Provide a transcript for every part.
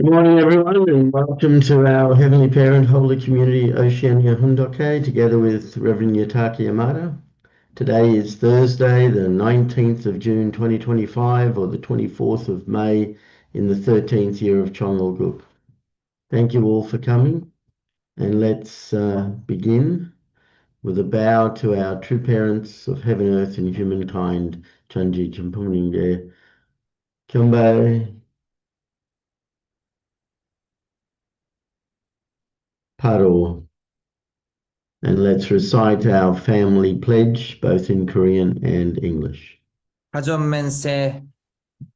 morning, everyone, and welcome to our Heavenly Parent Holy Community Oceania Hundoke, together with Rev Yutaka Yamada. Today is Thursday, the 19th of June 2025, or the 24th of May in the 13th year of Chongalguk. Thank you all for coming, and let's begin with a bow to our true parents of heaven, earth, and humankind, Chanji Champuninge, Kyombai, Paro. And let's recite our family pledge, both in Korean and English. 가전맨세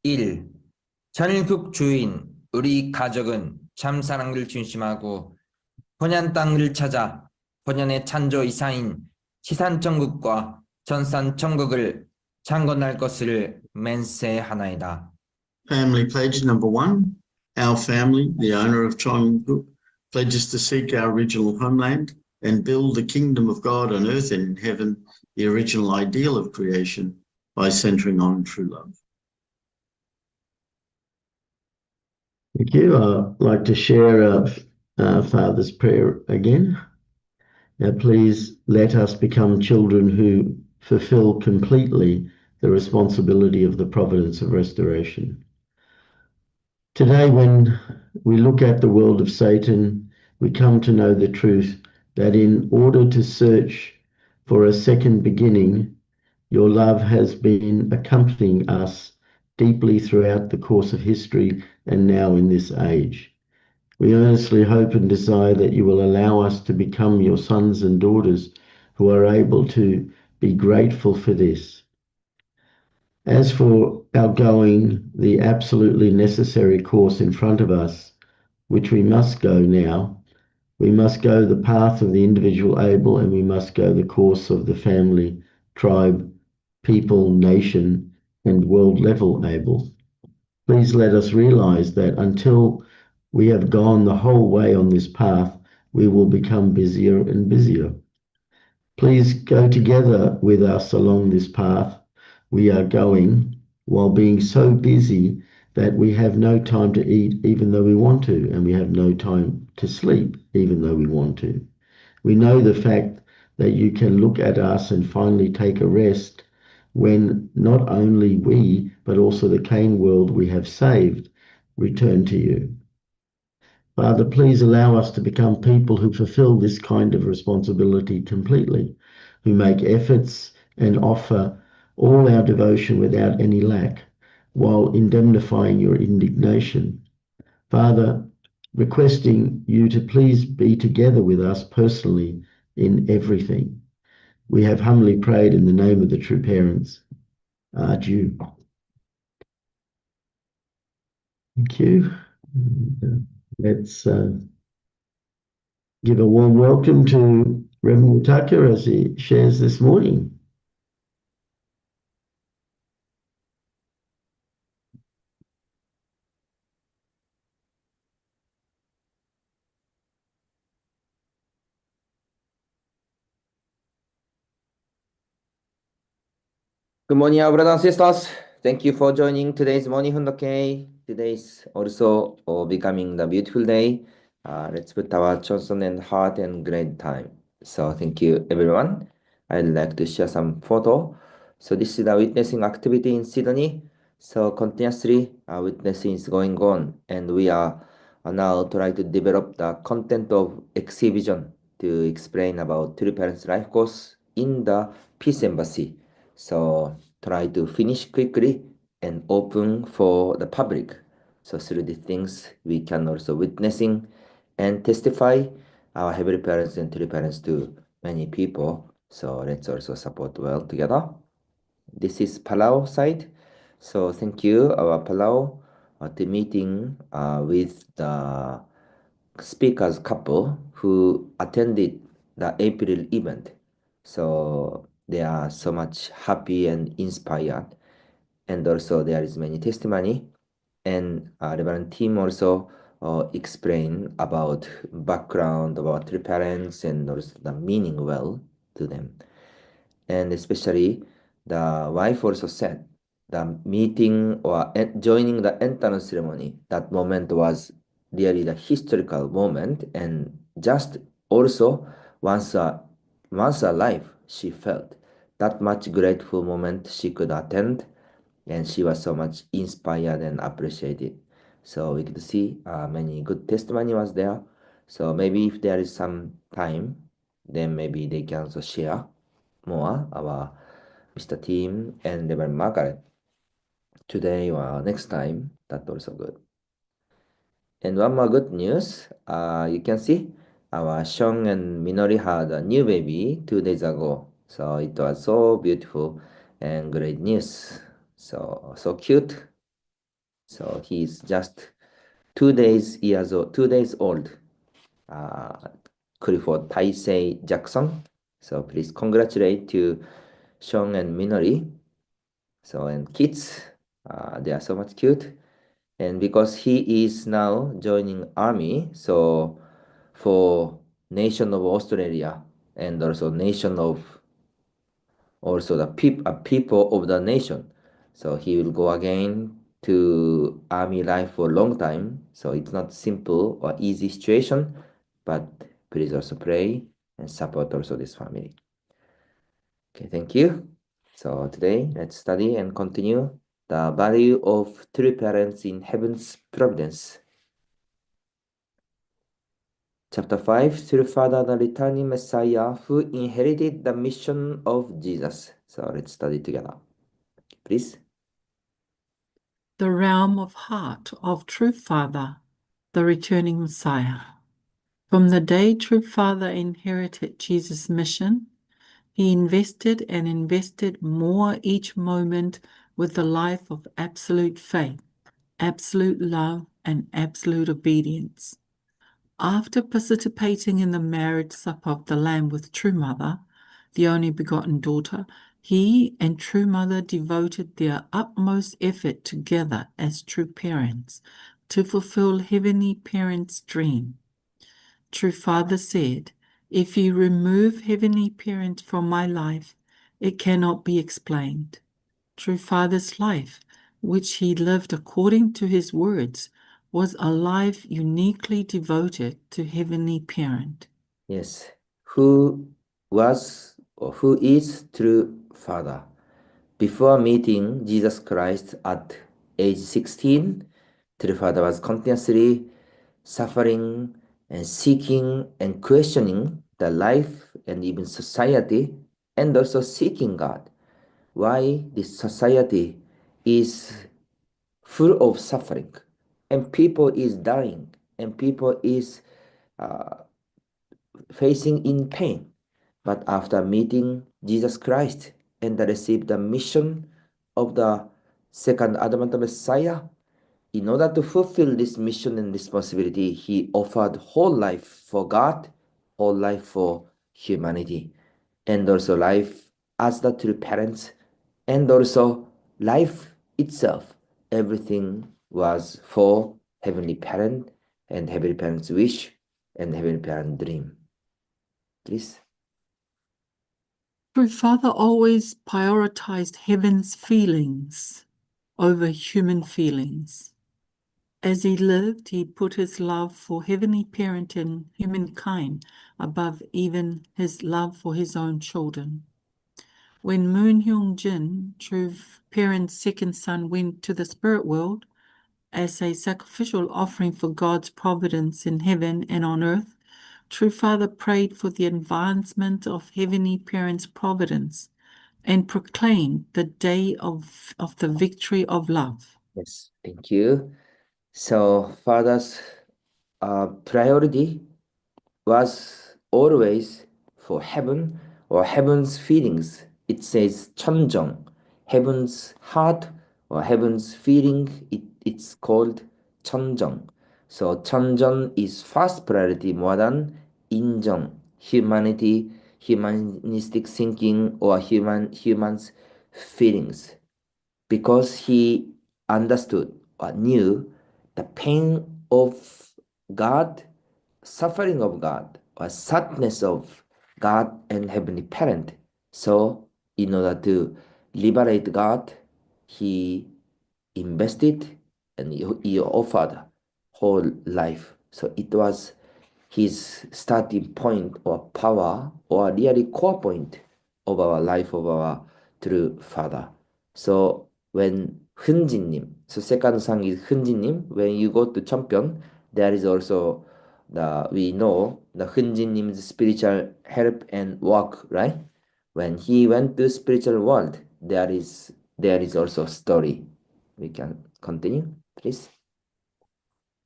1. 전국 주인 우리 가족은 참사랑을 중심하고 본연 땅을 찾아 본연의 창조 이사인 지산천국과 전산천국을 창건할 것을 맹세하나이다. Family pledge number 1. Our family, the owner of Chongguk, pledges to seek our original homeland and build the kingdom of God on earth and in heaven, the original ideal of creation, by centering on true love. Thank you. I'd like to share Father's prayer again. Now, please let us become children who fulfill completely the responsibility of the providence of restoration. Today, when we look at the world of Satan, we come to know the truth that in order to search for a second beginning, your love has been accompanying us deeply throughout the course of history and now in this age. We earnestly hope and desire that you will allow us to become your sons and daughters who are able to be grateful for this. As for our going the absolutely necessary course in front of us, which we must go now, we must go the path of the individual able, and we must go the course of the family, tribe, people, nation, and world level able. Please let us realize that until we have gone the whole way on this path, we will become busier and busier. Please go together with us along this path we are going, while being so busy that we have no time to eat even though we want to, and we have no time to sleep even though we want to. We know the fact that you can look at us and finally take a rest when not only we, but also the Cain world we have saved, return to you. Father, please allow us to become people who fulfill this kind of responsibility completely, who make efforts and offer all our devotion without any lack, while indemnifying your indignation. Father, requesting you to please be together with us personally in everything. We have humbly prayed in the name of the true parents. Adieu. Thank you. Let's give a warm welcome to Rev Yutaka as he shares this morning. Good morning, our brothers and sisters. Thank you for joining today's morning Hundoke. Today is also becoming the beautiful day. Let's put our Johnson and heart and great time. So thank you, everyone. I'd like to share some photo. So this is the witnessing activity in Sydney. So continuously witnessing is going on, and we are now trying to develop the content of exhibition to explain about True Parents Life Course in the Peace Embassy. So try to finish quickly and open for the public. So through these things, we can also witnessing and testify our Heavenly Parents and True Parents to many people. So let's also support well together. This is Palau side. So thank you, our Palau, the meeting with the speakers couple who attended the April event. So they are so much happy and inspired, and also there is many testimony, and Reverend team also explain about background about their parents and also the meaning well to them, and especially the wife also said the meeting or joining the entrance ceremony, that moment was really the historical moment, and just also once a life she felt that much grateful moment she could attend, and she was so much inspired and appreciated. So we could see many good testimony was there. So maybe if there is some time, then maybe they can also share more our Mr. Tim and Reverend Margaret today or next time. That's also good. And one more good news, you can see our Sean and Minori had a new baby 2 days ago. So it was so beautiful and great news. So cute. So he's just 2 days old. Clifford Taisei Jackson. So please congratulate to Sean and Minori. So and kids, they are so much cute. And because he is now joining army, so for nation of Australia and also nation of also the people of the nation, so he will go again to army life for a long time. So it's not simple or easy situation, but please also pray and support also this family. Okay, thank you. So today let's study and continue the value of true parents in heaven's providence. Chapter 5, True Father, the returning Messiah who inherited the mission of Jesus. So let's study together. Please. The realm of heart of True Father, the returning Messiah. From the day True Father inherited Jesus' mission, he invested and invested more each moment with the life of absolute faith, absolute love, and absolute obedience. After participating in the marriage supper of the Lamb with True Mother, the only begotten daughter, he and True Mother devoted their utmost effort together as true parents to fulfill Heavenly Parents' dream. True Father said, "If you remove Heavenly Parents from my life, it cannot be explained." True Father's life, which he lived according to his words, was a life uniquely devoted to Heavenly Parent. Yes. Who was or who is True Father? Before meeting Jesus Christ at age 16, True Father was continuously suffering and seeking and questioning the life and even society, and also seeking God. Why this society is full of suffering and people is dying and people is facing in pain. But after meeting Jesus Christ and receive the mission of the second Advent Messiah, in order to fulfill this mission and responsibility, he offered whole life for God, whole life for humanity, and also life as the true parents, and also life itself. Everything was for Heavenly Parent and Heavenly Parent's wish and Heavenly Parent dream. Please. True Father always prioritized heaven's feelings over human feelings. As he lived, he put his love for Heavenly Parent and humankind above even his love for his own children. When Moon Hyung Jin, True Parent's second son, went to the spirit world as a sacrificial offering for God's providence in heaven and on earth, True Father prayed for the advancement of Heavenly Parent's providence and proclaimed the day of the victory of love. Yes, thank you. So Father's priority was always for heaven or heaven's feelings. It says 천정, heaven's heart or heaven's feeling. It's called 천정. So 천정 is first priority more than 인정, humanity, humanistic thinking or humans feelings, because he understood or knew the pain of God, suffering of God, or sadness of God and Heavenly Parent. So, in order to liberate God, he invested and he offered whole life. So it was his starting point or power or really core point of our life of our true father. So when Hunjinim, so second song is Hunjinim, when you go to Champion, there is also we know the Hunjinim's spiritual help and work, right? When he went to spiritual world, there is also a story. We can continue, please.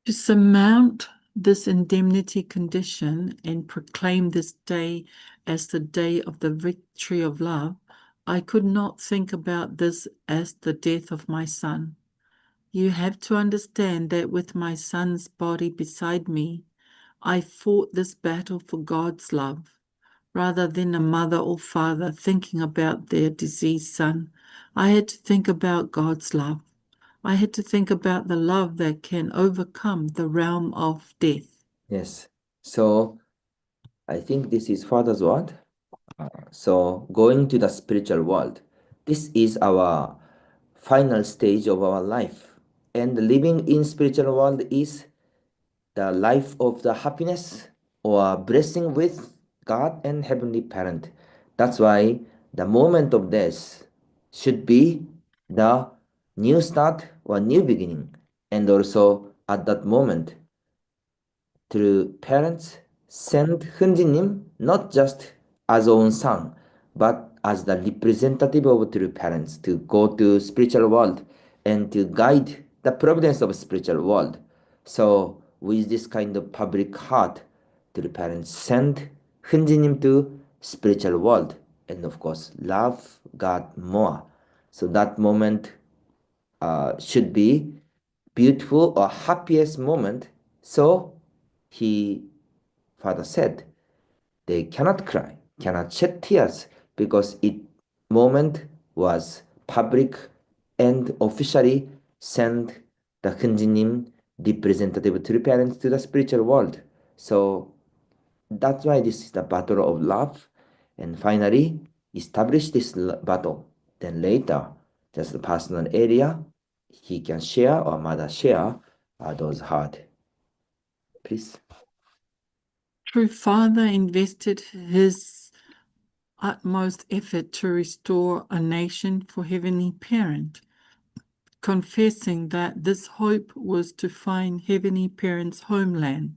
To surmount this indemnity condition and proclaim this day as the day of the victory of love, I could not think about this as the death of my son. You have to understand that with my son's body beside me, I fought this battle for God's love, rather than a mother or father thinking about their diseased son. I had to think about God's love. I had to think about the love that can overcome the realm of death. Yes. So I think this is Father's word. So going to the spiritual world, this is our final stage of our life. And living in spiritual world is the life of the happiness or blessing with God and Heavenly Parent. That's why the moment of death should be the new start or new beginning. And also at that moment, through parents, send Hunjinim not just as own son, but as the representative of true parents to go to spiritual world and to guide the providence of spiritual world. So with this kind of public heart, true parents send Hunjinim to spiritual world and of course love God more. So that moment should be beautiful or happiest moment. So father said, they cannot cry, cannot shed tears, because it moment was public and officially sent the Hunjinim representative to the parents to the spiritual world. So that's why this is the battle of love. And finally, establish this battle. Then later, just the personal area, he can share or mother share those hard. Please. True Father invested his utmost effort to restore a nation for Heavenly Parent, confessing that this hope was to find Heavenly Parent's homeland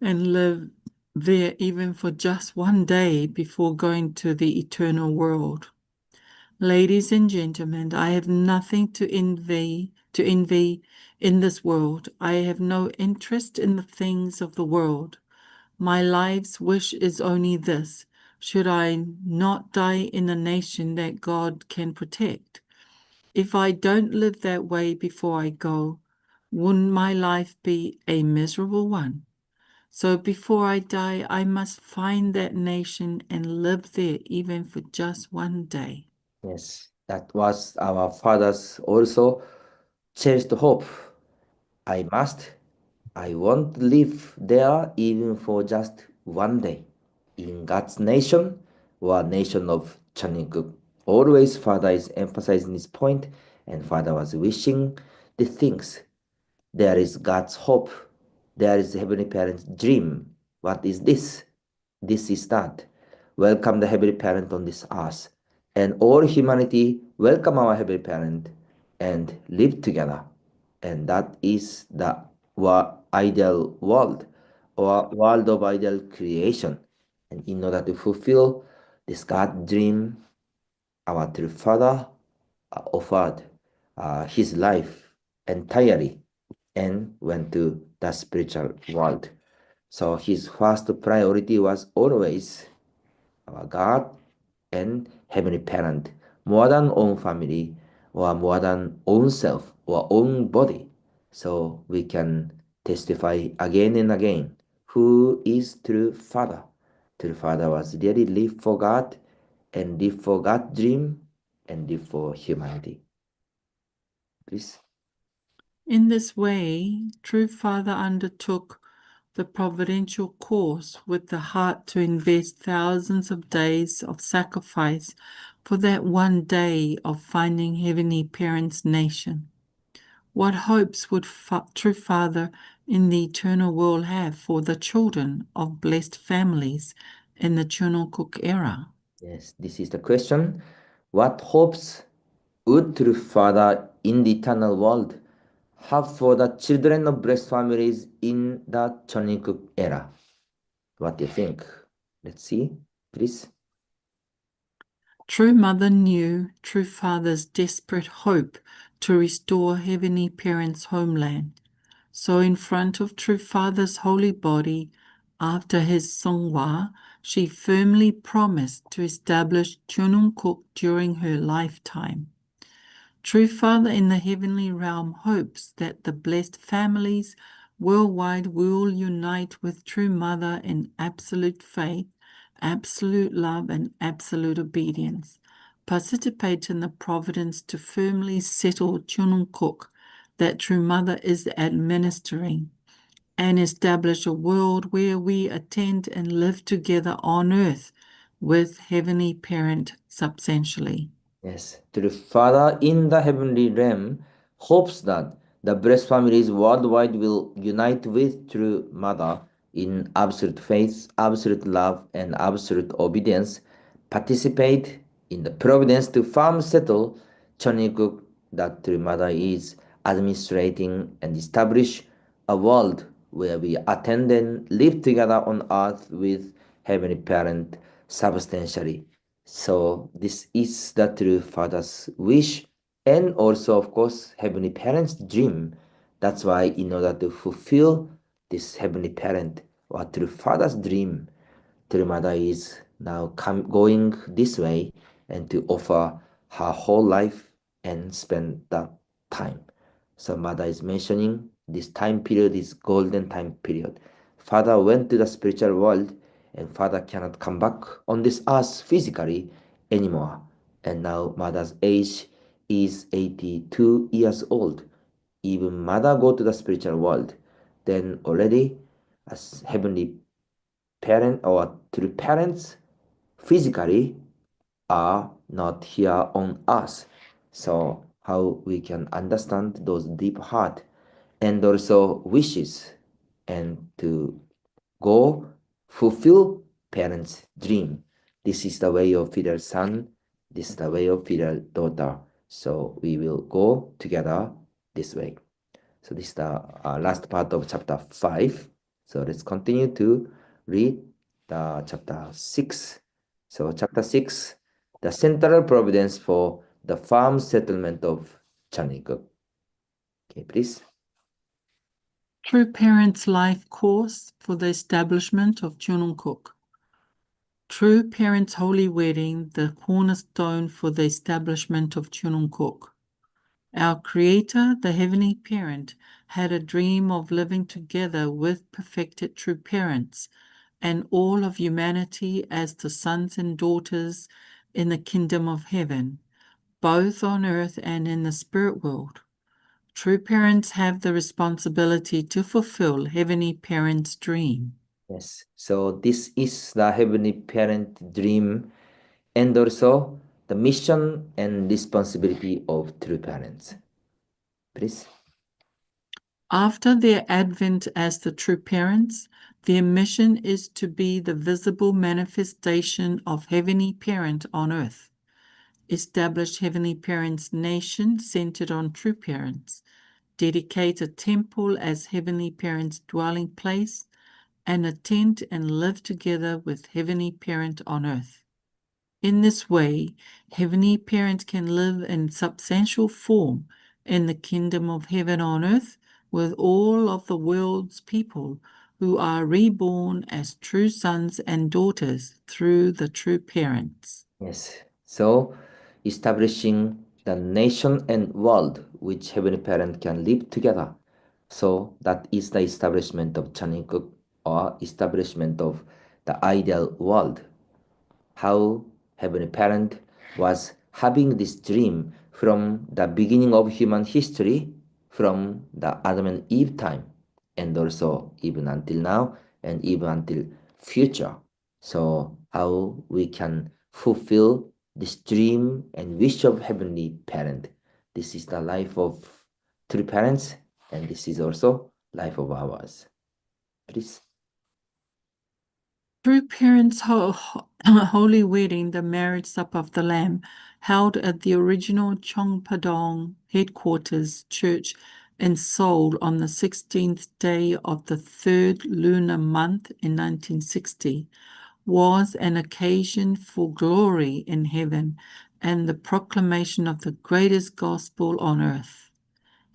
and live there even for just one day before going to the eternal world. Ladies and gentlemen, I have nothing to envy in this world. I have no interest in the things of the world. My life's wish is only this: should I not die in a nation that God can protect? If I don't live that way before I go, wouldn't my life be a miserable one? So before I die, I must find that nation and live there even for just one day. Yes, that was our father's also cherished hope. I want to live there even for just one day. In God's nation or nation of Chaniguk. Always father is emphasizing this point, and father was wishing the things. There is God's hope. There is Heavenly Parent's dream. What is this? This is that. Welcome the Heavenly Parent on this earth. And all humanity welcome our Heavenly Parent and live together. And that is the ideal world or world of ideal creation. And in order to fulfill this God dream, our true Father offered his life entirely and went to the spiritual world. So his first priority was always our God and Heavenly Parent, more than own family or more than own self or own body. So we can testify again and again who is true Father. True Father was really live for God and live for God's dream and live for humanity. Please. In this way, True Father undertook the providential course with the heart to invest thousands of days of sacrifice for that one day of finding Heavenly Parent's nation. What hopes would True Father in the eternal world have for the children of blessed families in the Chunukuk era? Yes, this is the question. What hopes would true Father in the eternal world have for the children of blessed families in the Chonikuk era? What do you think? Let's see, please. True Mother knew True Father's desperate hope to restore Heavenly Parent's homeland. So in front of True Father's holy body, after his Songwa, she firmly promised to establish Chunungkuk during her lifetime. True Father in the heavenly realm hopes that the blessed families worldwide will unite with True Mother in absolute faith, absolute love, and absolute obedience. Participate in the providence to firmly settle Chunungkuk that True Mother is administering, and establish a world where we attend and live together on earth with Heavenly Parent substantially. Yes, true Father in the heavenly realm hopes that the blessed families worldwide will unite with true Mother in absolute faith, absolute love, and absolute obedience, participate in the providence to firm settle Chonikuk that true Mother is administrating and establish a world where we attend and live together on earth with Heavenly Parent substantially. So this is the true Father's wish and also, of course, Heavenly Parent's dream. That's why in order to fulfill this Heavenly Parent or true Father's dream, True Mother is now going this way and to offer her whole life and spend that time. So Mother is mentioning this time period is golden time period. Father went to the spiritual world and Father cannot come back on this earth physically anymore. And now Mother's age is 82 years old. Even Mother go to the spiritual world, then already as heavenly parent or true parents physically are not here on earth. So how we can understand those deep heart and also wishes and to go fulfill parents' dream. This is the way of filial son. This is the way of filial daughter. So we will go together this way. So this is the last part of chapter 5. So let's continue to read the chapter 6. So chapter 6, the central providence for the farm settlement of Chaniguk. Okay, please. True Parents' Life Course for the Establishment of Chunungkuk. True Parents' Holy Wedding, the cornerstone for the establishment of Chunungkuk. Our Creator, the Heavenly Parent, had a dream of living together with perfected true parents and all of humanity as the sons and daughters in the kingdom of heaven, both on earth and in the spirit world. True parents have the responsibility to fulfill Heavenly Parent's dream. Yes, so this is the Heavenly Parent dream and also the mission and responsibility of true parents. Please. After their advent as the true parents, their mission is to be the visible manifestation of Heavenly Parent on earth. Establish Heavenly Parent's nation centered on true parents. Dedicate a temple as Heavenly Parent's dwelling place, and attend and live together with Heavenly Parent on earth. In this way, Heavenly Parent can live in substantial form in the kingdom of heaven on earth with all of the world's people who are reborn as true sons and daughters through the true parents. Yes, so establishing the nation and world which Heavenly Parent can live together. So that is the establishment of Chaningkuk or establishment of the ideal world. How Heavenly Parent was having this dream from the beginning of human history, from the Adam and Eve time, and also even until now, and even until future. So how we can fulfill this dream and wish of Heavenly Parent. This is the life of true parents, and this is also life of ours. Please. True Parents' Holy Wedding, the marriage supper of the Lamb, held at the original Chongpadong headquarters church in Seoul on the 16th day of the third lunar month in 1960, was an occasion for glory in heaven and the proclamation of the greatest gospel on earth.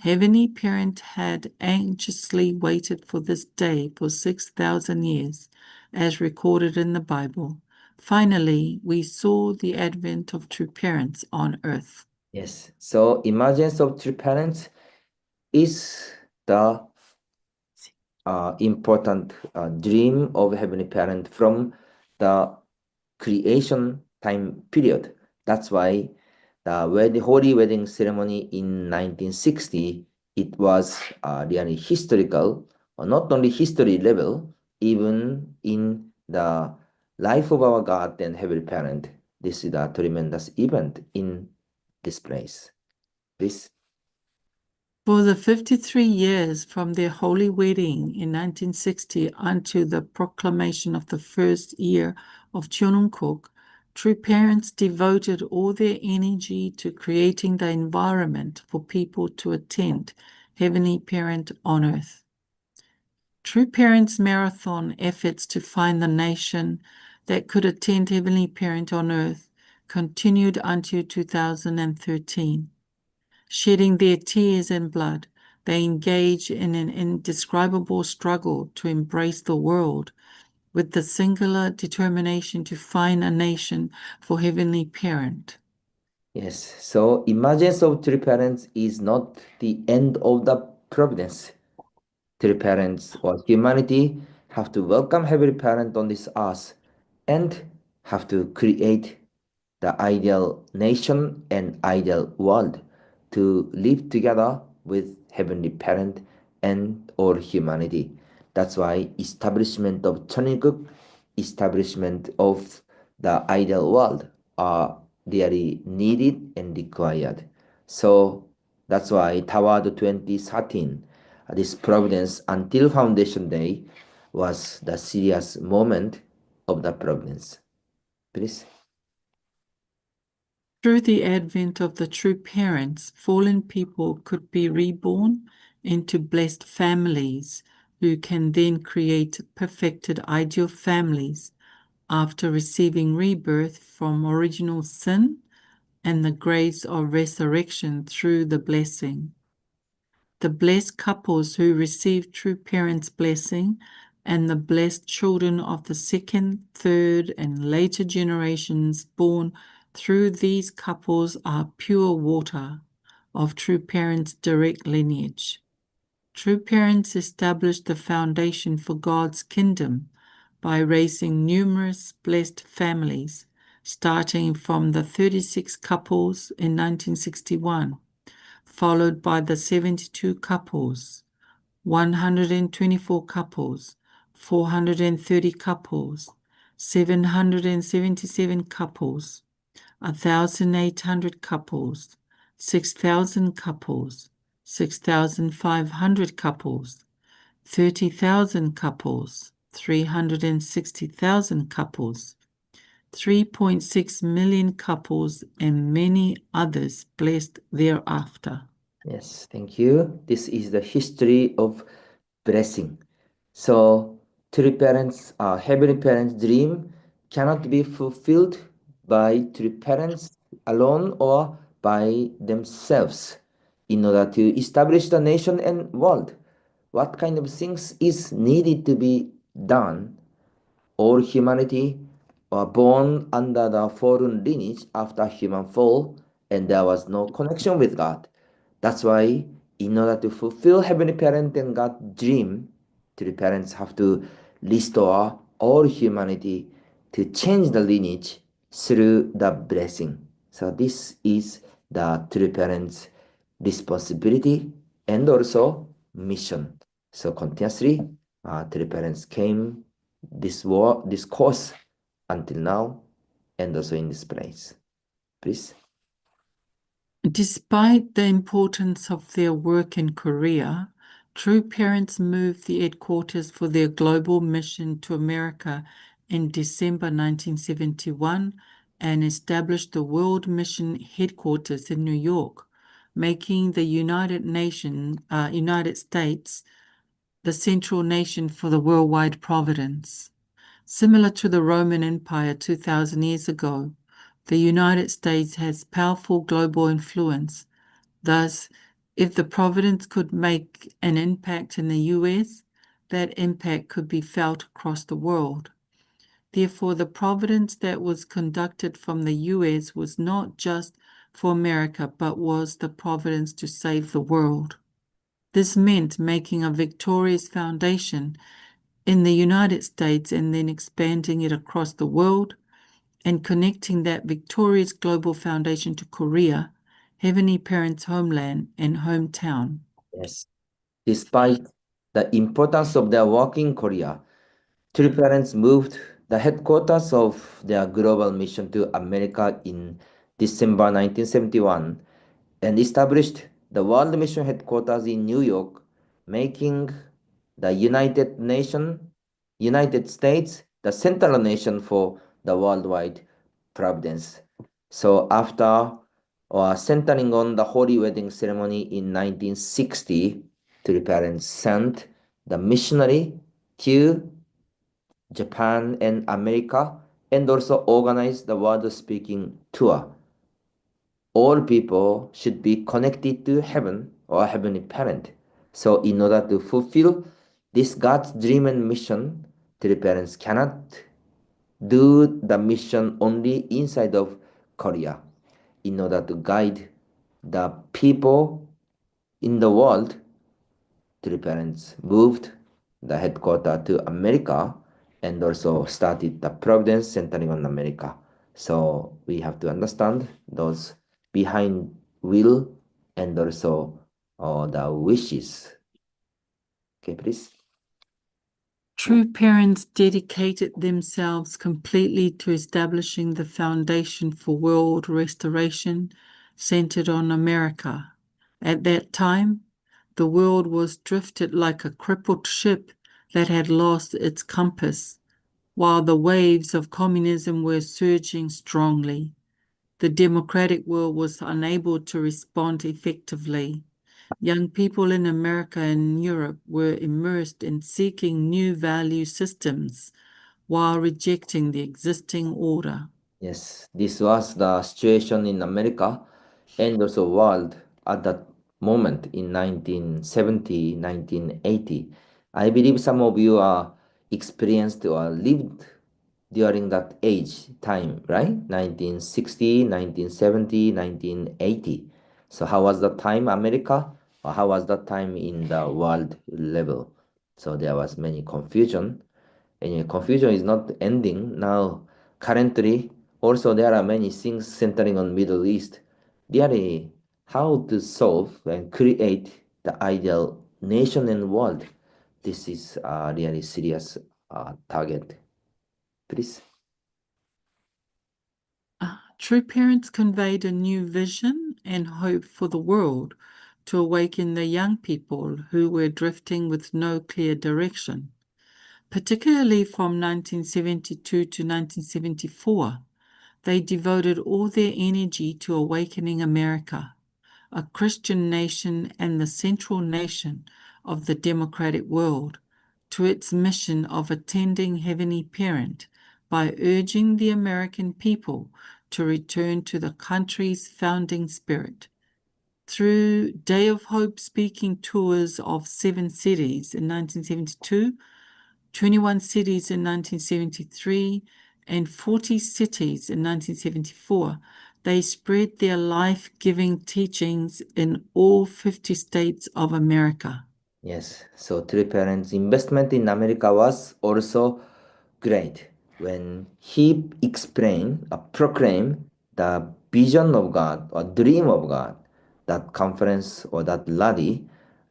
Heavenly Parent had anxiously waited for this day for 6,000 years, as recorded in the Bible. Finally, we saw the advent of true parents on earth. Yes. So emergence of true parents is the important dream of Heavenly Parent from the creation time period. That's why the Holy Wedding ceremony in 1960, it was really historical, not only history level, even in the life of our God and Heavenly Parent. This is a tremendous event in this place. Please. For the 53 years from their holy wedding in 1960 until the proclamation of the first year of Cheonungkook, true parents devoted all their energy to creating the environment for people to attend Heavenly Parent on earth. True Parents' marathon efforts to find the nation that could attend Heavenly Parent on earth continued until 2013. Shedding their tears and blood, they engage in an indescribable struggle to embrace the world with the singular determination to find a nation for Heavenly Parent. Yes, so emergence of true parents is not the end of the providence. True parents or humanity have to welcome Heavenly Parent on this earth and have to create the ideal nation and ideal world to live together with Heavenly Parent and all humanity. That's why establishment of Cheongguk, establishment of the ideal world are really needed and required. So that's why toward 2013, this providence until Foundation Day was the serious moment of the providence. Please. Through the advent of the true parents, fallen people could be reborn into blessed families who can then create perfected ideal families after receiving rebirth from original sin and the grace of resurrection through the blessing. The blessed couples who receive true parents' blessing and the blessed children of the second, third, and later generations born through these couples are pure water of true parents' direct lineage. True parents established the foundation for God's kingdom by raising numerous blessed families, starting from the 36 couples in 1961, followed by the 72 couples, 124 couples, 430 couples, 777 couples, 1,800 couples, 6,000 couples, 6,500 couples, 30,000 couples, 360,000 couples, 3.6 million couples, and many others blessed thereafter. Yes, thank you. This is the history of blessing. So, true parents, heavenly parents' dream cannot be fulfilled by true parents alone or by themselves. In order to establish the nation and world, what kind of things is needed to be done? All humanity were born under the fallen lineage after human fall, and there was no connection with God. That's why, in order to fulfill Heavenly Parent and God's dream, true parents have to restore all humanity to change the lineage through the blessing. So this is the true parents' responsibility and also mission. So continuously, true parents came this course until now and also in this place. Please. Despite the importance of their work in Korea, True Parents moved the headquarters for their global mission to America in December 1971 and established the World Mission Headquarters in New York, making the United States the central nation for the worldwide providence. Similar to the Roman Empire 2,000 years ago, the United States has powerful global influence. Thus, if the providence could make an impact in the US, that impact could be felt across the world. Therefore, the providence that was conducted from the US was not just for America, but was the providence to save the world. This meant making a victorious foundation in the United States and then expanding it across the world and connecting that victorious global foundation to Korea, Heavenly Parents' homeland and hometown. Yes. Despite the importance of their work in Korea, True Parents moved the headquarters of their global mission to America in December 1971 and established the World Mission Headquarters in New York, making the United States the central nation for the worldwide providence. So after centering on the holy wedding ceremony in 1960, True Parents sent the missionary to Japan and America and also organized the world-speaking tour. All people should be connected to heaven or heavenly parent. So in order to fulfill this God's dream and mission, True Parents cannot do the mission only inside of Korea. In order to guide the people in the world, True Parents moved the headquarters to America and also started the Providence centering on America. So we have to understand those behind will and also the wishes. Okay, please. True Parents dedicated themselves completely to establishing the foundation for world restoration centered on America. At that time, the world was drifted like a crippled ship that had lost its compass, while the waves of communism were surging strongly. The democratic world was unable to respond effectively. Young people in America and Europe were immersed in seeking new value systems while rejecting the existing order. Yes, this was the situation in America and also world at that moment in 1970, 1980. I believe some of you are experienced or lived during that age time, right? 1960, 1970, 1980. So how was that time America or how was that time in the world level? So there was many confusion. And confusion is not ending now. Currently, also there are many things centering on Middle East. Really, how to solve and create the ideal nation and world. This is a really serious target. Please. True Parents conveyed a new vision and hope for the world to awaken the young people who were drifting with no clear direction. Particularly from 1972 to 1974, they devoted all their energy to awakening America, a Christian nation and the central nation of the democratic world, to its mission of attending Heavenly Parent by urging the American people to return to the country's founding spirit. Through Day of Hope speaking tours of 7 cities in 1972, 21 cities in 1973, and 40 cities in 1974, they spread their life-giving teachings in all 50 states of America. Yes, so True Parents' investment in America was also great. When he proclaimed the vision of God or dream of God, that conference or that rally,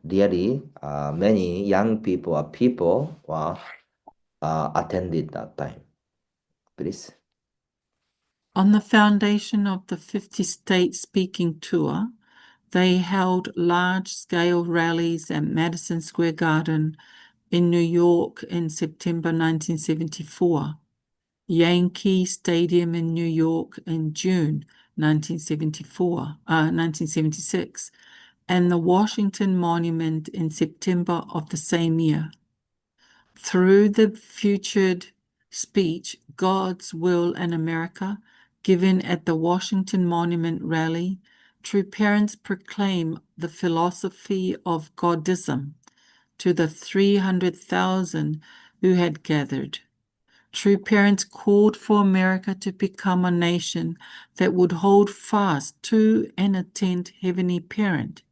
really many young people or people were attended that time. Please. On the foundation of the 50-state speaking tour, They held large-scale rallies at Madison Square Garden in New York in September 1974, Yankee Stadium in New York in June 1976, and the Washington Monument in September of the same year. Through the featured speech, God's Will in America, given at the Washington Monument rally, True Parents proclaim the philosophy of Godism to the 300,000 who had gathered. True Parents called for America to become a nation that would hold fast to and attend Heavenly Parent,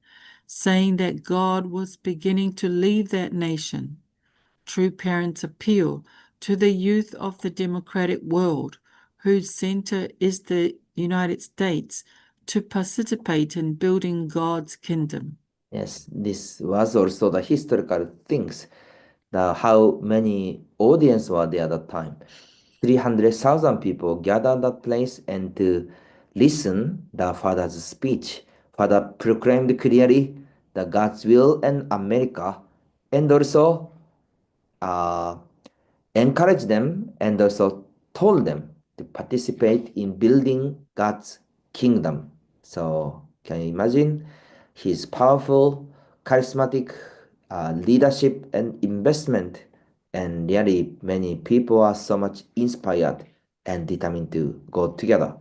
saying that God was beginning to leave that nation. True Parents appeal to the youth of the democratic world, whose center is the United States, to participate in building God's kingdom. Yes, this was also the historical things, how many audience were there at that time. 300,000 people gathered that place and to listen the father's speech. Father proclaimed clearly the God's will in America, and also encouraged them and also told them to participate in building God's kingdom. So can you imagine his powerful, charismatic leadership and investment? And really many people are so much inspired and determined to go together.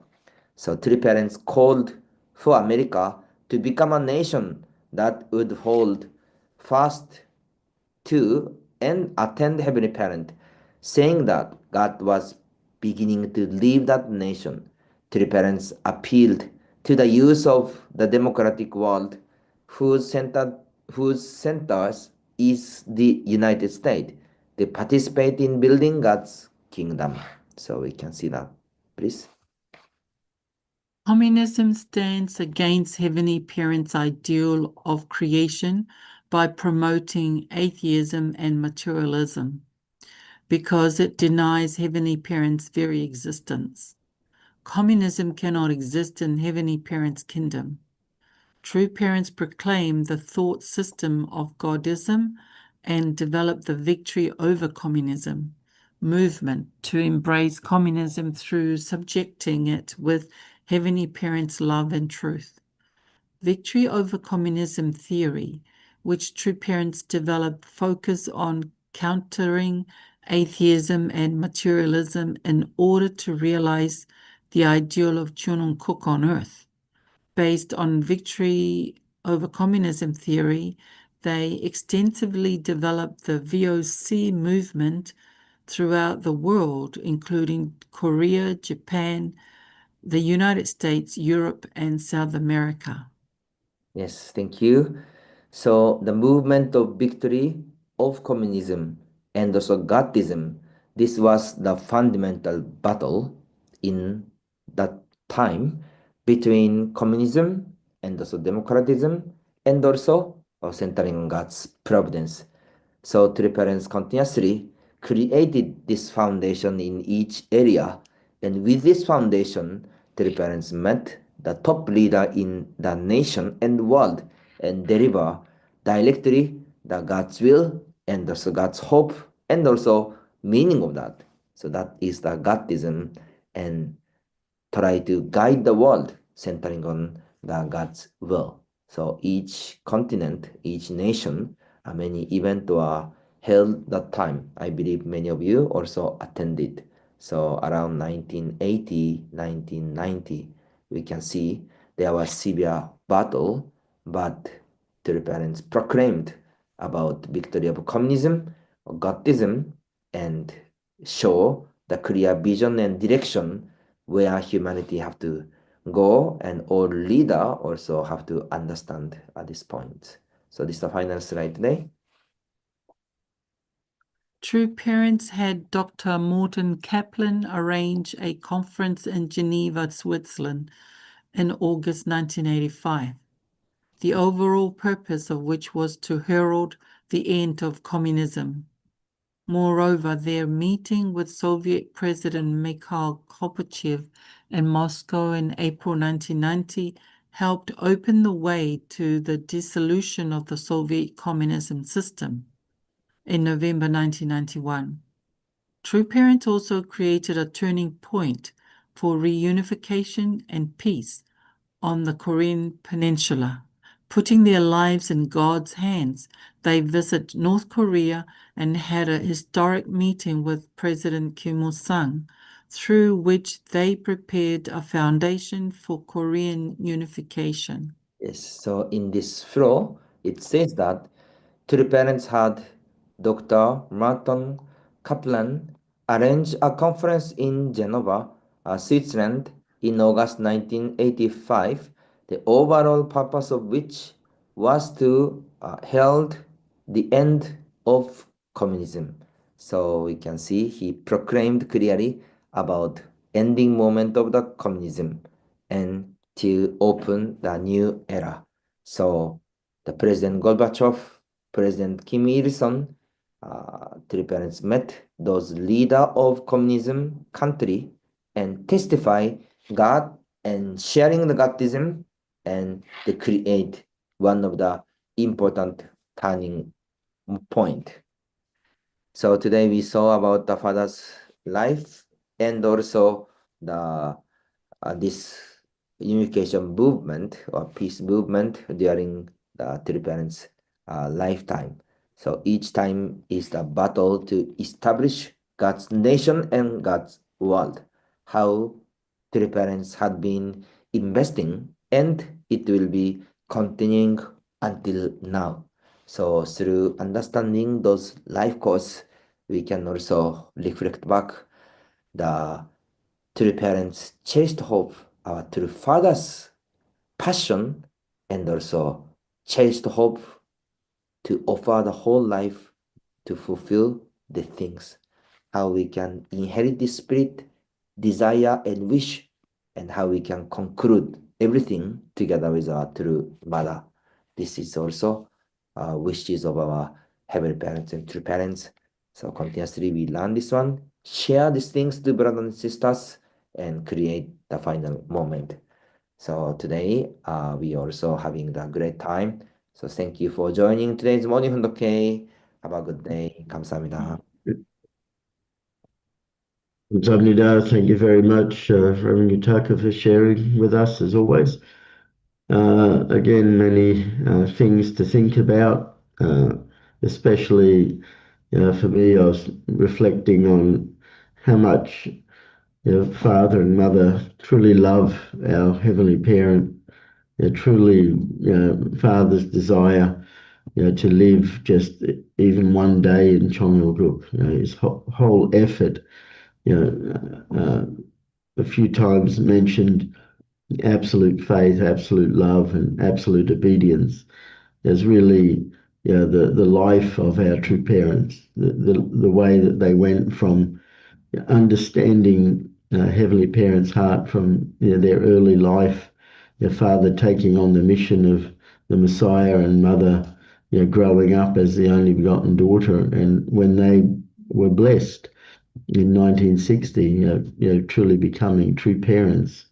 So True Parents called for America to become a nation that would hold fast to and attend Heavenly Parent, saying that God was beginning to leave that nation. True Parents appealed to the youth of the democratic world whose centers is the United States. They participate in building God's kingdom. So we can see that. Please. Communism stands against Heavenly Parent's ideal of creation by promoting atheism and materialism, because it denies Heavenly Parent's very existence. Communism cannot exist in Heavenly Parent's kingdom. True Parents proclaim the thought system of Godism and develop the victory over communism movement to embrace communism through subjecting it with Heavenly Parent's love and truth. Victory over communism theory, which True Parents develop, focus on countering atheism and materialism in order to realize the ideal of Chunung Cook on earth. Based on victory over communism theory, they extensively developed the VOC movement throughout the world, including Korea, Japan, the United States, Europe, and South America. Yes, thank you. So the movement of victory of communism and also Godism, this was the fundamental battle in that time between communism and also democratism and also centering on God's providence. So True Parents continuously created this foundation in each area, and with this foundation, True Parents met the top leader in the nation and world and deliver directly the God's will and also God's hope and also meaning of that. So that is the Godism, and try to guide the world centering on the God's will. So each continent, each nation, many events were held that time. I believe many of you also attended. So around 1980, 1990, we can see there was severe battle, but True Parents proclaimed about victory of communism, Godism, and show the clear vision and direction where humanity have to go, and all leader also have to understand at this point. So this is the final slide today. True Parents had Dr. Morton Kaplan arrange a conference in Geneva, Switzerland in August 1985, the overall purpose of which was to herald the end of communism. Moreover, their meeting with Soviet President Mikhail Gorbachev in Moscow in April 1990 helped open the way to the dissolution of the Soviet communism system in November 1991. True Parents also created a turning point for reunification and peace on the Korean Peninsula. Putting their lives in God's hands, they visit North Korea and had a historic meeting with President Kim Il-sung, through which they prepared a foundation for Korean unification. Yes, so in this flow, it says that True Parents had Dr. Martin Kaplan arrange a conference in Geneva, Switzerland in August 1985, the overall purpose of which was to herald the end of communism. So we can see he proclaimed clearly about ending moment of the communism and to open the new era. So the President Gorbachev, President Kim Il-sung, True Parents met those leader of communism country and testify God and sharing the Godism, and they create one of the important turning point. So today we saw about the father's life and also the this unification movement or peace movement during the True Parents' lifetime. So each time is the battle to establish God's nation and God's world. How True Parents had been investing, and it will be continuing until now. So through understanding those life course, we can also reflect back the True Parents' chaste hope, our true father's passion, and also chaste hope to offer the whole life to fulfill the things. How we can inherit the spirit, desire, and wish, and how we can conclude everything together with our true mother. This is also wishes of our heavenly parents and true parents. So continuously we learn this one, share these things to brothers and sisters, and create the final moment. So today we also having the great time. So thank you for joining today's morning hundoke. Have a good day. 감사합니다. 감사합니다. Thank you very much, Rev Yutaka, for sharing with us as always. Again, many things to think about, especially for me, I was reflecting on how much father and mother truly love our heavenly parent. Truly, father's desire, to live just even one day in Chongnam-guk. His whole effort. A few times mentioned absolute faith, absolute love, and absolute obedience as really, the life of our true parents. The way that they went from understanding Heavenly Parents' heart from their early life, their father taking on the mission of the Messiah, and mother growing up as the only begotten daughter. And when they were blessed in 1960, truly becoming true parents,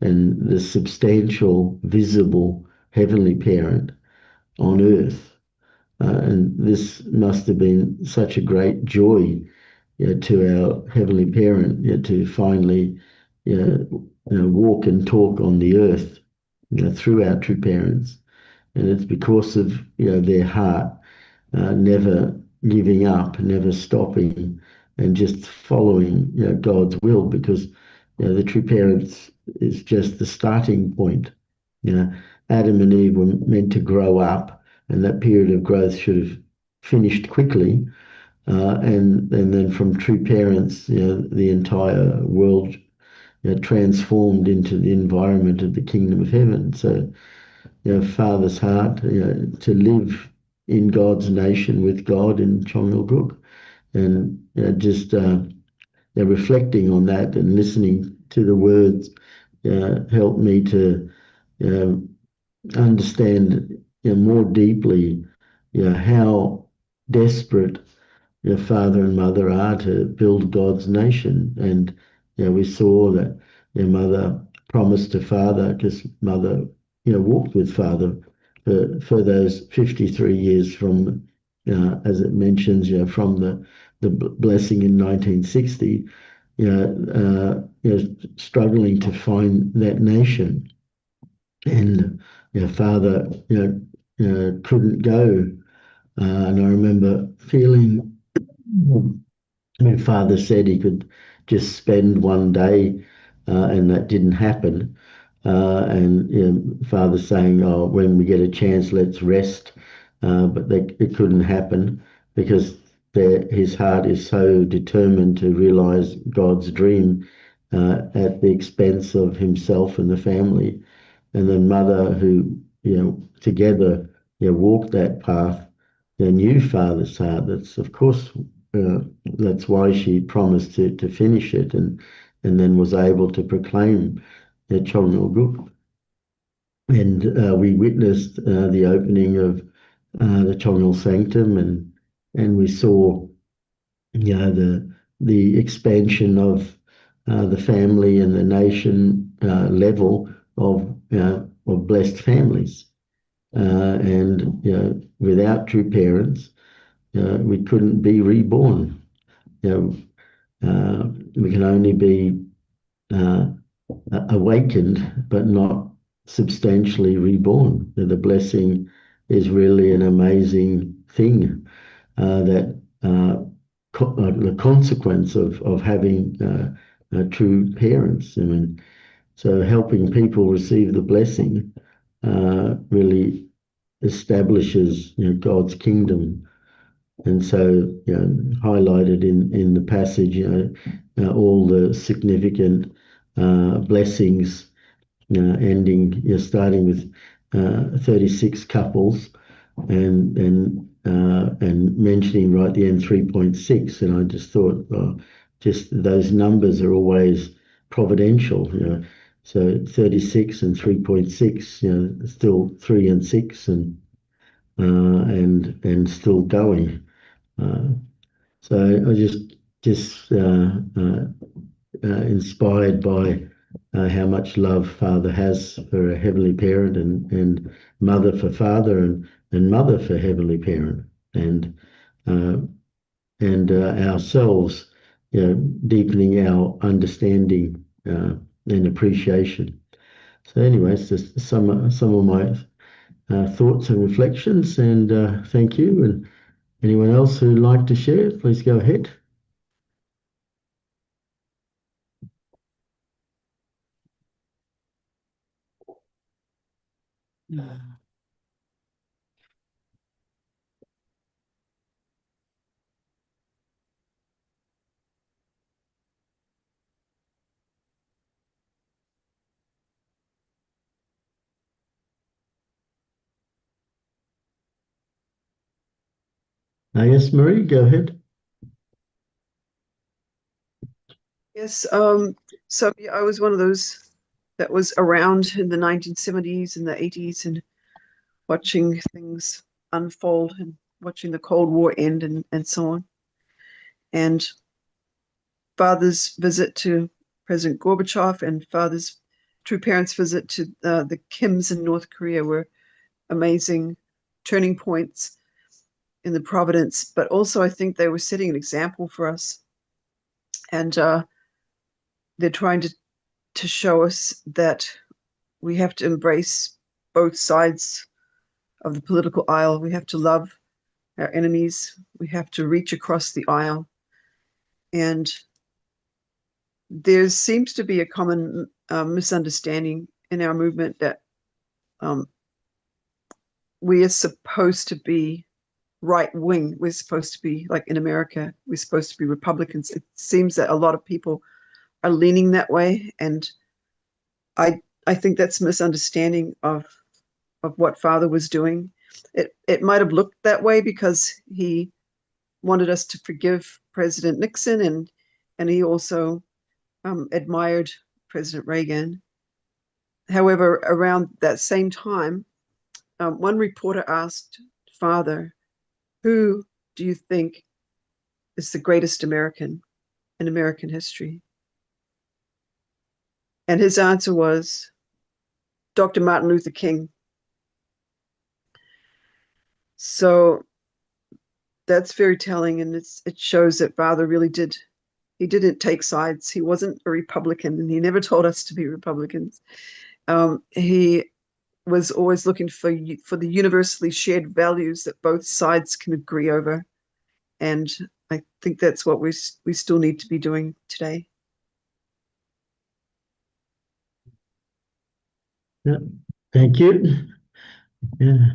and the substantial, visible Heavenly Parent on earth. And this must have been such a great joy to our Heavenly Parent, to finally walk and talk on the earth through our true parents. And it's because of their heart never giving up, never stopping, and just following God's will, because the true parents is just the starting point. Adam and Eve were meant to grow up, and that period of growth should have finished quickly. And then from true parents, the entire world transformed into the environment of the kingdom of heaven. So, Father's heart, to live in God's nation with God in Chongnam-guk, and just reflecting on that and listening to the words helped me to understand more deeply how desperate father and mother are to build God's nation. And we saw that mother promised to father, because mother walked with Father for those 53 years from, as it mentions, from the blessing in 1960, struggling to find that nation. And Father, couldn't go. And I remember feeling when Father said he could just spend one day, and that didn't happen. And Father saying, "Oh, when we get a chance, let's rest." But it couldn't happen because his heart is so determined to realize God's dream at the expense of himself and the family. And then Mother, who together walked that path, knew Father's heart. That's of course that's why she promised to finish it, and then was able to proclaim the Chongnol Guk. And we witnessed the opening of the Chongnol Sanctum, and we saw the expansion of the family and the nation level of blessed families. And without true parents, we couldn't be reborn. We can only be awakened, but not substantially reborn. The blessing is really an amazing thing that the consequence of having true parents. I mean, so helping people receive the blessing really establishes God's kingdom. And so, highlighted in the passage, all the significant blessings, ending, starting with 36 couples, and mentioning right at the end 3.6. And I just thought, just those numbers are always providential, So 36 and 3.6, still 3 and 6, and still going. So I just inspired by how much love Father has for a heavenly parent, and mother for Father, and mother for heavenly parent, and ourselves, deepening our understanding and appreciation. So, anyways, just some of my thoughts and reflections, and thank you. And anyone else who'd like to share, please go ahead. Yes, Marie, go ahead. Yes, so yeah, I was one of those that was around in the 1970s and the 80s and watching things unfold and watching the Cold War end and so on. And Father's visit to President Gorbachev and Father's true parents' visit to the Kims in North Korea were amazing turning points in the providence, but also I think they were setting an example for us. And they're trying to show us that we have to embrace both sides of the political aisle. We have to love our enemies. We have to reach across the aisle. And there seems to be a common misunderstanding in our movement that we are supposed to be right wing. We're supposed to be, like in America, we're supposed to be Republicans. It seems that a lot of people are leaning that way. And I think that's misunderstanding of what Father was doing. It might have looked that way because he wanted us to forgive President Nixon, and he also admired President Reagan. However, around that same time, one reporter asked Father, "Who do you think is the greatest American in American history?" And his answer was Dr. Martin Luther King. So that's very telling, and it shows that Father really he didn't take sides. He wasn't a Republican, and he never told us to be Republicans. He was always looking for the universally shared values that both sides can agree over. And I think that's what we still need to be doing today. Yeah. Thank you. Yeah.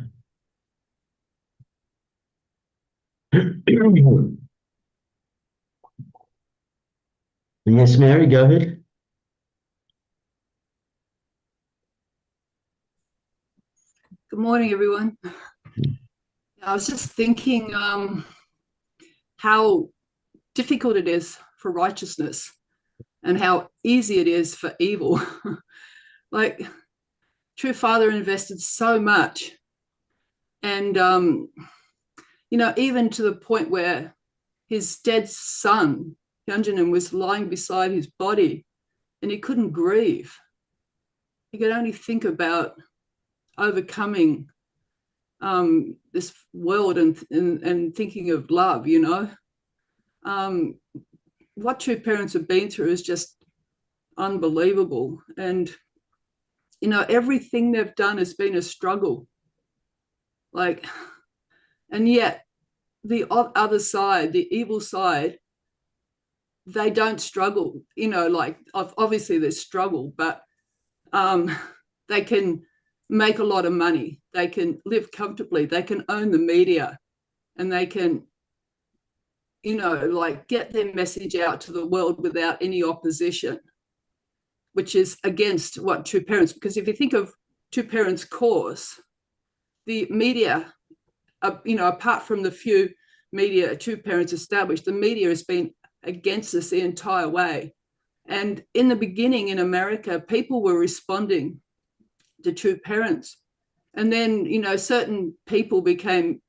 Yes, Mary, go ahead. Good morning, everyone. I was just thinking how difficult it is for righteousness and how easy it is for evil. Like, True Father invested so much. And, even to the point where his dead son, Hyunjin, was lying beside his body and he couldn't grieve. He could only think about overcoming this world and thinking of love, what true parents have been through is just unbelievable. And, everything they've done has been a struggle. And yet the other side, the evil side, they don't struggle, obviously there's struggle, but they can make a lot of money, they can live comfortably, they can own the media, and they can, get their message out to the world without any opposition, which is against what True Parents, because if you think of True Parents' course, the media, apart from the few media True Parents established, the media has been against us the entire way. And in the beginning in America, people were responding to True Parents. And then, certain people became,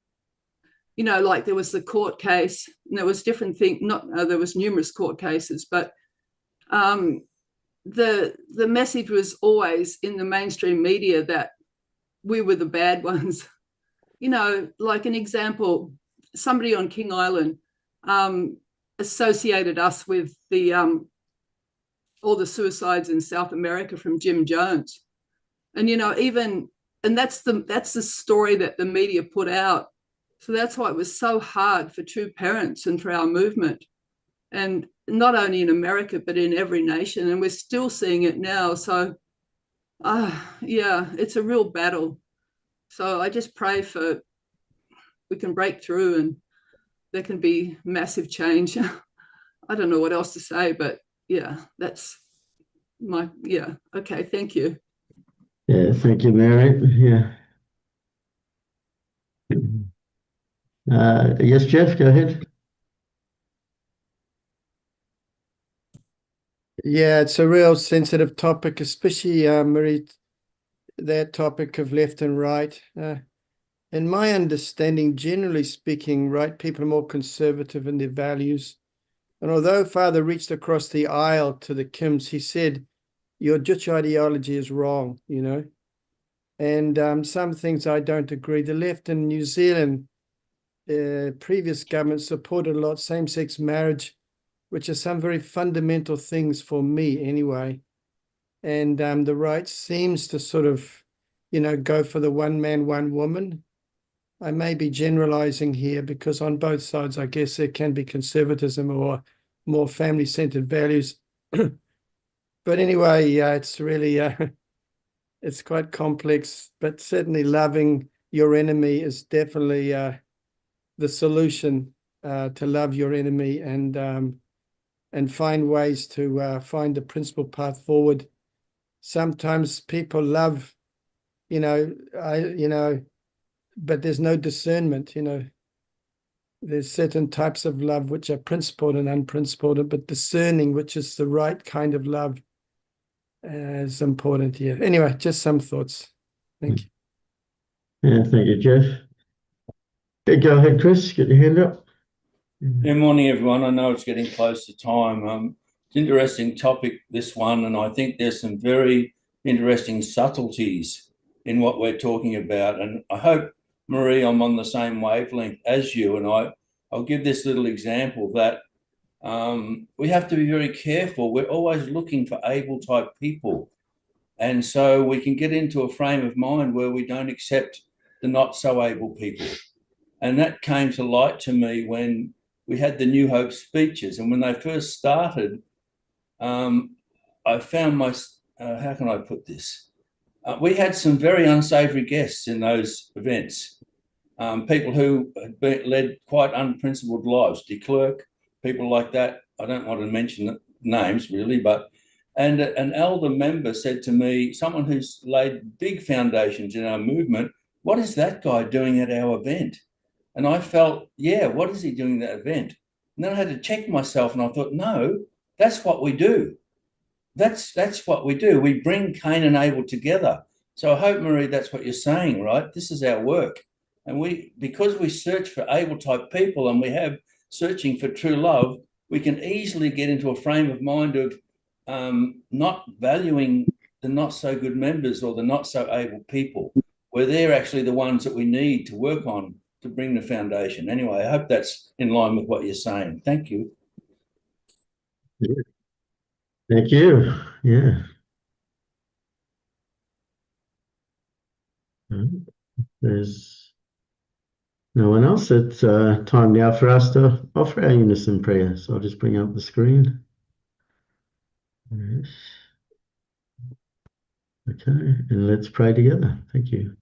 there was the court case, and there was different things, there was numerous court cases, but the message was always in the mainstream media that we were the bad ones. Like an example, somebody on King Island associated us with the all the suicides in South America from Jim Jones. And, and that's the story that the media put out. So that's why it was so hard for True Parents and for our movement. And not only in America, but in every nation. And we're still seeing it now. So, it's a real battle. So I just pray we can break through and there can be massive change. I don't know what else to say, but that's okay, thank you. Yeah, thank you, Mary. Yeah. Yes, Jeff, go ahead. Yeah, it's a real sensitive topic, especially, Marie, that topic of left and right. In my understanding, generally speaking, right people are more conservative in their values. And although Father reached across the aisle to the Kims, he said, your Juche ideology is wrong, And some things I don't agree. The left in New Zealand, previous government supported a lot same-sex marriage, which are some very fundamental things for me anyway. And the right seems to sort of, go for the one man, one woman. I may be generalizing here because on both sides, I guess there can be conservatism or more family-centered values. But anyway, it's really, it's quite complex, but certainly loving your enemy is definitely the solution, to love your enemy and find ways to find the principal path forward. Sometimes people love, but there's no discernment, There's certain types of love which are principled and unprincipled, but discerning which is the right kind of love is important here. Anyway, just some thoughts. Thank you. Yeah, thank you, Jeff. Okay, go ahead, Chris, get your hand up. Good morning, everyone. I know it's getting close to time. It's an interesting topic, this one, and I think there's some very interesting subtleties in what we're talking about. And I hope, Marie, I'm on the same wavelength as you. And I'll give this little example that we have to be very careful. We're always looking for able type people. And so we can get into a frame of mind where we don't accept the not so able people. And that came to light to me when we had the New Hope speeches. And when they first started, I found how can I put this? We had some very unsavory guests in those events. People who had led quite unprincipled lives, de Klerk, people like that. I don't want to mention names really, but and an elder member said to me, someone who's laid big foundations in our movement, what is that guy doing at our event? And I felt, yeah, what is he doing at that event? And then I had to check myself and I thought, no, that's what we do. That's what we do. We bring Cain and Abel together. So I hope, Marie, that's what you're saying, right? This is our work. And because we search for able type people and we have searching for true love, we can easily get into a frame of mind of not valuing the not so good members or the not so able people, where they're actually the ones that we need to work on to bring the foundation. Anyway, I hope that's in line with what you're saying. Thank you. Yeah. Thank you. Yeah. There's no one else. It's time now for us to offer our unison prayer. So I'll just bring up the screen. Yes. Okay, and let's pray together. Thank you.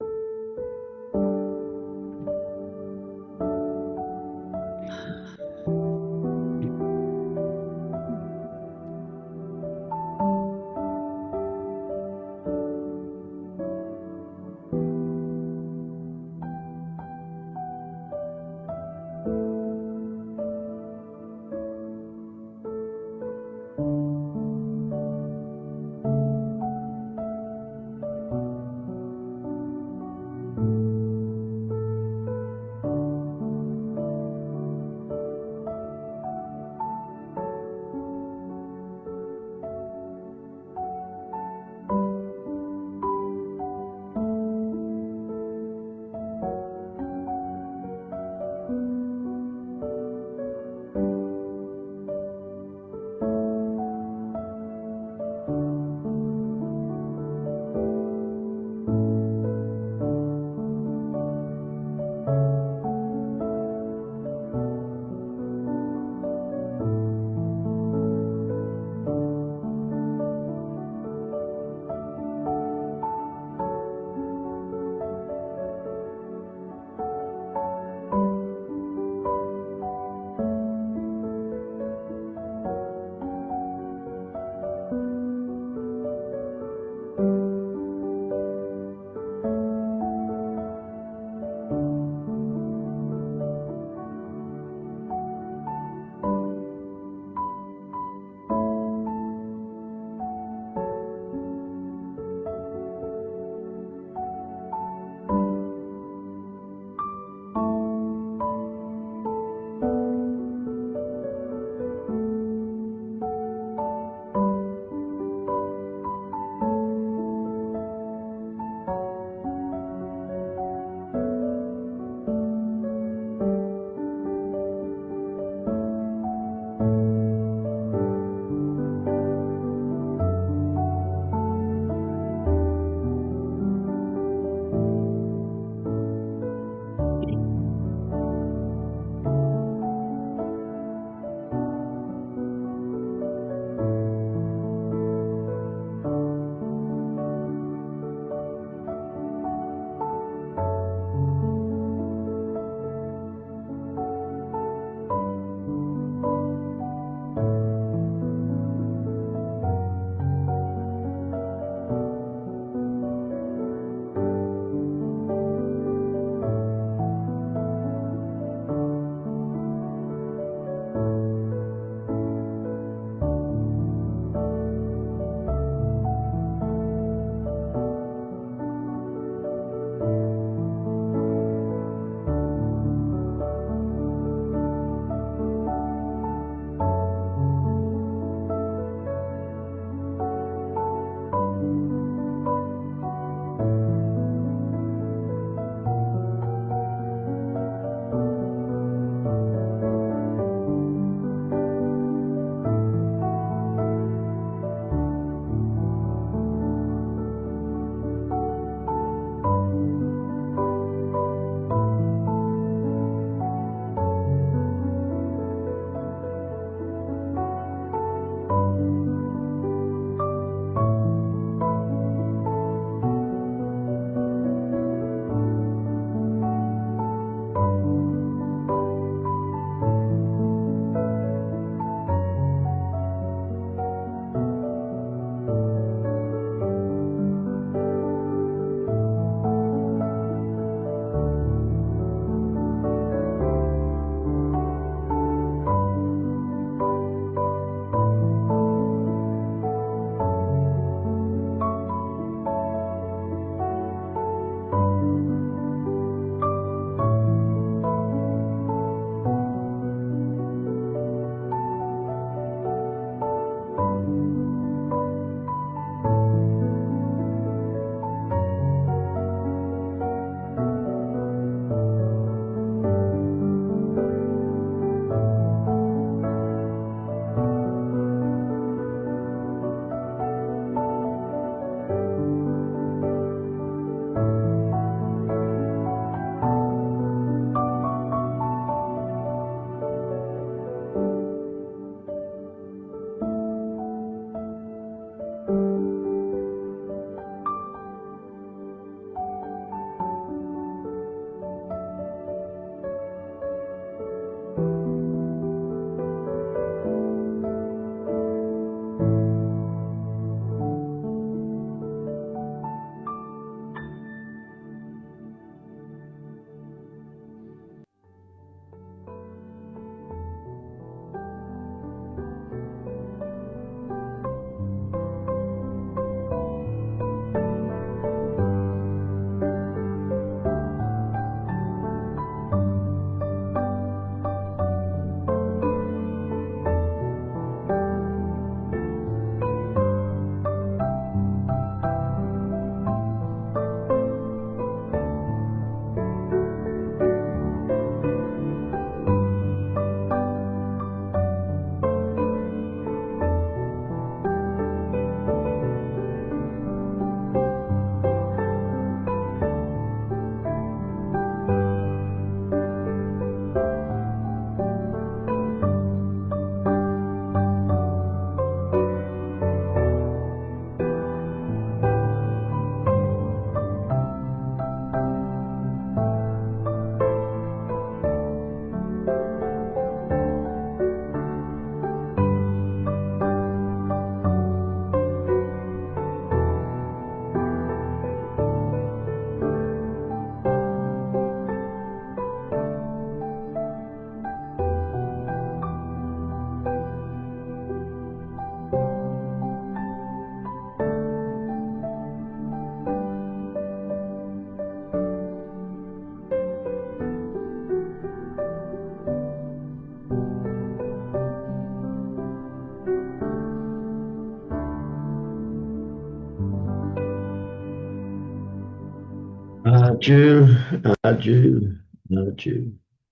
Jew.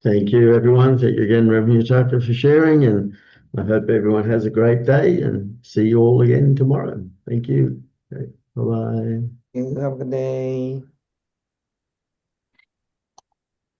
Thank you, everyone. Thank you again, Rev Yutaka, for sharing, and I hope everyone has a great day and see you all again tomorrow. Thank you. Okay, bye-bye. Have a good day.